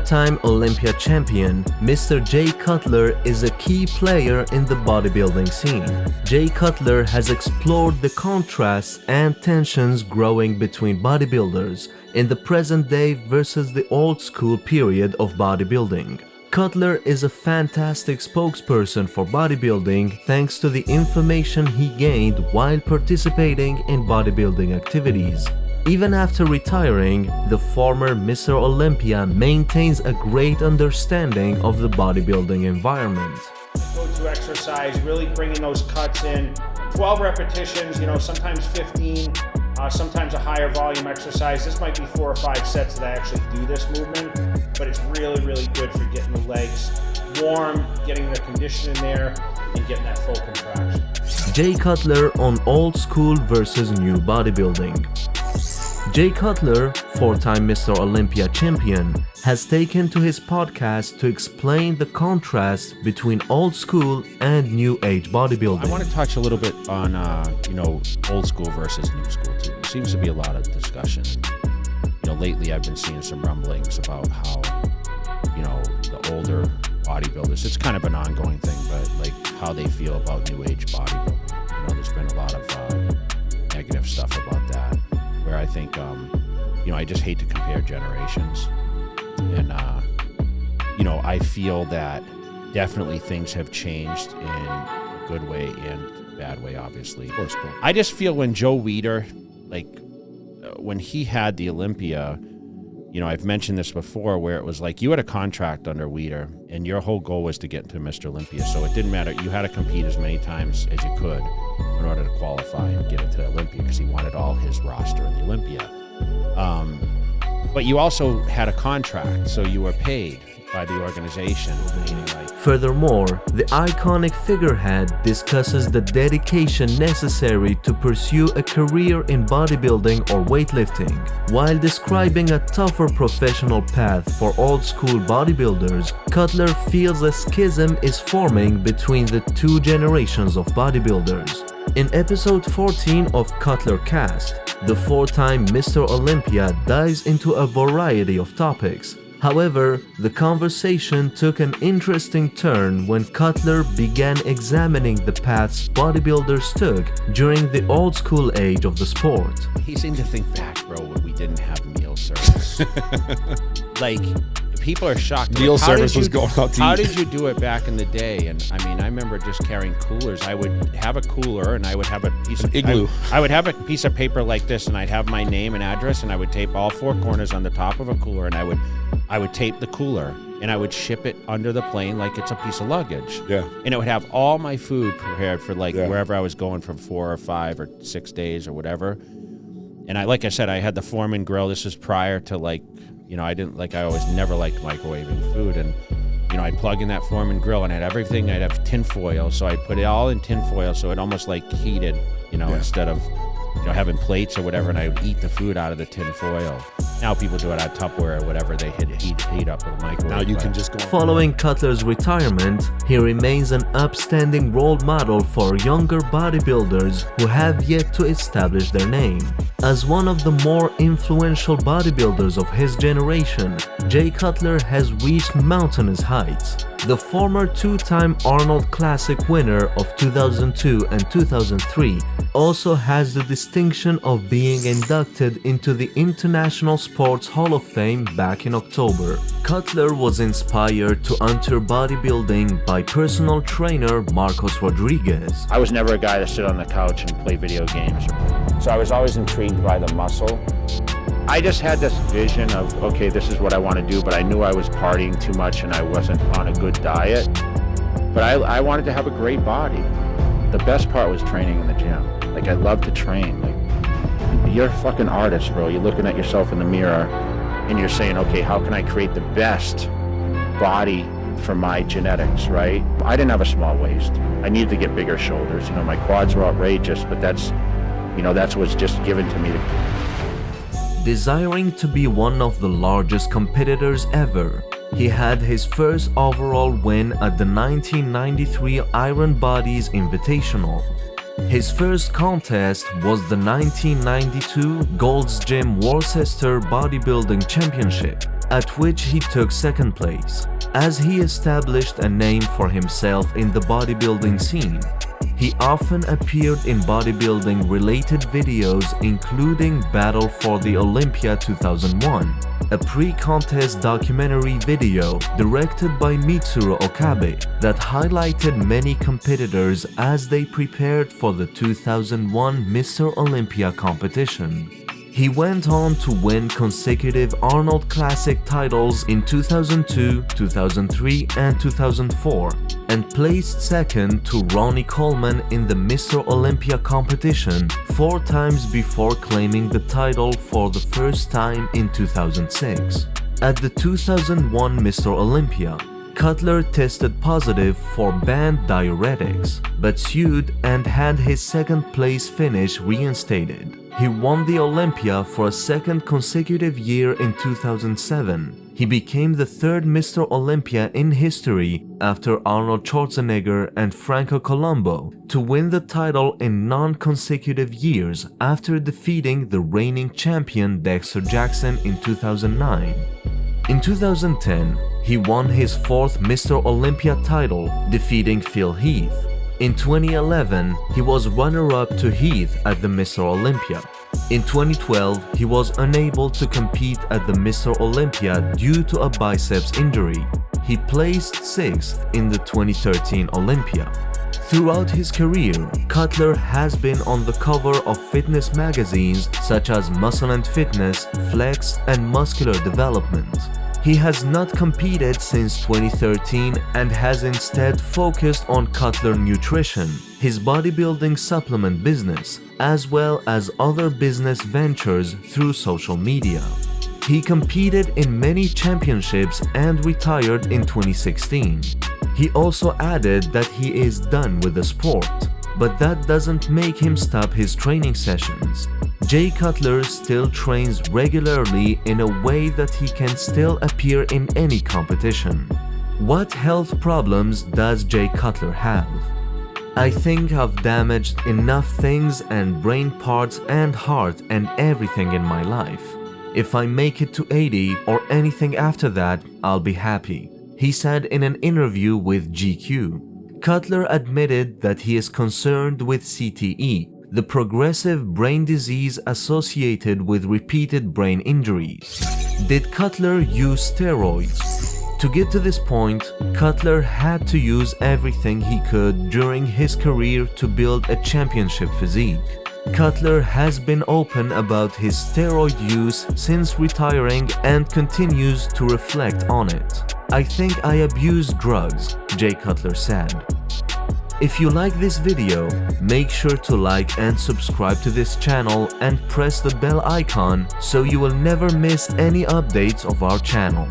Four-time Olympia champion, Mr. Jay Cutler is a key player in the bodybuilding scene. Jay Cutler has explored the contrasts and tensions growing between bodybuilders in the present day versus the old school period of bodybuilding. Cutler is a fantastic spokesperson for bodybuilding thanks to the information he gained while participating in bodybuilding activities. Even after retiring, the former Mr. Olympia maintains a great understanding of the bodybuilding environment. Go-to exercise, really bringing those cuts in. 12 repetitions, sometimes 15, sometimes a higher volume exercise. This might be 4 or 5 sets that I actually do this movement, but it's really, really good for getting the legs warm, getting the condition in there, and getting that full contraction. Jay Cutler on old school versus new bodybuilding. Jay Cutler, 4-time Mr. Olympia champion, has taken to his podcast to explain the contrast between old school and new age bodybuilding. I want to touch a little bit on, old school versus new school too. There seems to be a lot of discussion. Lately I've been seeing some rumblings about how, the older bodybuilders, it's kind of an ongoing thing, but like how they feel about new age bodybuilding. There's been a lot of negative stuff about that. Where I think, I just hate to compare generations. And, I feel that definitely things have changed in a good way and bad way, obviously. Of course, I just feel when Joe Weider, when he had the Olympia, I've mentioned this before, where it was like you had a contract under Weider and your whole goal was to get into Mr. Olympia. So it didn't matter. You had to compete as many times as you could in order to qualify and get into the Olympia because he wanted all his roster in the Olympia. But you also had a contract, so you were paid by the organization. Furthermore, the iconic figurehead discusses the dedication necessary to pursue a career in bodybuilding or weightlifting. While describing a tougher professional path for old school bodybuilders, Cutler feels a schism is forming between the two generations of bodybuilders. In episode 14 of Cutler Cast, the 4-time Mr. Olympia dives into a variety of topics. However, the conversation took an interesting turn when Cutler began examining the paths bodybuilders took during the old school age of the sport. He seemed to think back, bro, when we didn't have meal service. People are shocked. Meal service was going out to How eat. did you do it back in the day? And I remember just carrying coolers. I would have a cooler and I would have a piece of igloo. I would have a piece of paper like this, and I'd have my name and address, and I would tape all 4 corners on the top of a cooler, and I would tape the cooler, and I would ship it under the plane like it's a piece of luggage. Yeah. And it would have all my food prepared for wherever I was going for 4 or 5 or 6 days or whatever. And I said, I had the Foreman grill. This is prior to I always never liked microwaving food. And, I'd plug in that Foreman grill and I had everything. I'd have tin foil. So I'd put it all in tin foil so it almost heated, instead of, having plates or whatever. And I would eat the food out of the tin foil. Now people do it out of Tupperware or whatever. They heat up with a microwave. Now you can just go. Following Cutler's retirement, he remains an upstanding role model for younger bodybuilders who have yet to establish their name. As one of the more influential bodybuilders of his generation, Jay Cutler has reached mountainous heights. The former 2-time Arnold Classic winner of 2002 and 2003 also has the distinction of being inducted into the International Sports Hall of Fame back in October. Cutler was inspired to enter bodybuilding by personal trainer Marcos Rodriguez. I was never a guy to sit on the couch and play video games. So I was always intrigued by the muscle. I just had this vision of, okay, this is what I want to do, but I knew I was partying too much and I wasn't on a good diet. But I wanted to have a great body. The best part was training in the gym. I love to train. You're a fucking artist, bro. You're looking at yourself in the mirror and you're saying, okay, how can I create the best body for my genetics, right? I didn't have a small waist. I needed to get bigger shoulders. My quads were outrageous, but that's what's just given to me. Desiring to be one of the largest competitors ever, he had his first overall win at the 1993 Iron Bodies Invitational. His first contest was the 1992 Gold's Gym Worcester Bodybuilding Championship. at which he took second place. As he established a name for himself in the bodybuilding scene, he often appeared in bodybuilding-related videos including Battle for the Olympia 2001, a pre-contest documentary video directed by Mitsuru Okabe that highlighted many competitors as they prepared for the 2001 Mr. Olympia competition. He went on to win consecutive Arnold Classic titles in 2002, 2003, and 2004, and placed second to Ronnie Coleman in the Mr. Olympia competition 4 times before claiming the title for the first time in 2006. At the 2001 Mr. Olympia, Cutler tested positive for banned diuretics, but sued and had his second place finish reinstated. He won the Olympia for a second consecutive year in 2007. He became the third Mr. Olympia in history after Arnold Schwarzenegger and Franco Colombo to win the title in non-consecutive years after defeating the reigning champion Dexter Jackson in 2009. In 2010, he won his 4th Mr. Olympia title, defeating Phil Heath. In 2011, he was runner-up to Heath at the Mr. Olympia. In 2012, he was unable to compete at the Mr. Olympia due to a biceps injury. He placed 6th in the 2013 Olympia. Throughout his career, Cutler has been on the cover of fitness magazines such as Muscle and Fitness, Flex, and Muscular Development. He has not competed since 2013 and has instead focused on Cutler Nutrition, his bodybuilding supplement business, as well as other business ventures through social media. He competed in many championships and retired in 2016. He also added that he is done with the sport, but that doesn't make him stop his training sessions. Jay Cutler still trains regularly in a way that he can still appear in any competition. What health problems does Jay Cutler have? I think I've damaged enough things and brain parts and heart and everything in my life. If I make it to 80 or anything after that, I'll be happy, he said in an interview with GQ. Cutler admitted that he is concerned with CTE, the progressive brain disease associated with repeated brain injuries. Did Cutler use steroids? To get to this point, Cutler had to use everything he could during his career to build a championship physique. Cutler has been open about his steroid use since retiring and continues to reflect on it. I think I abused drugs, Jay Cutler said. If you like this video, make sure to like and subscribe to this channel and press the bell icon so you will never miss any updates of our channel.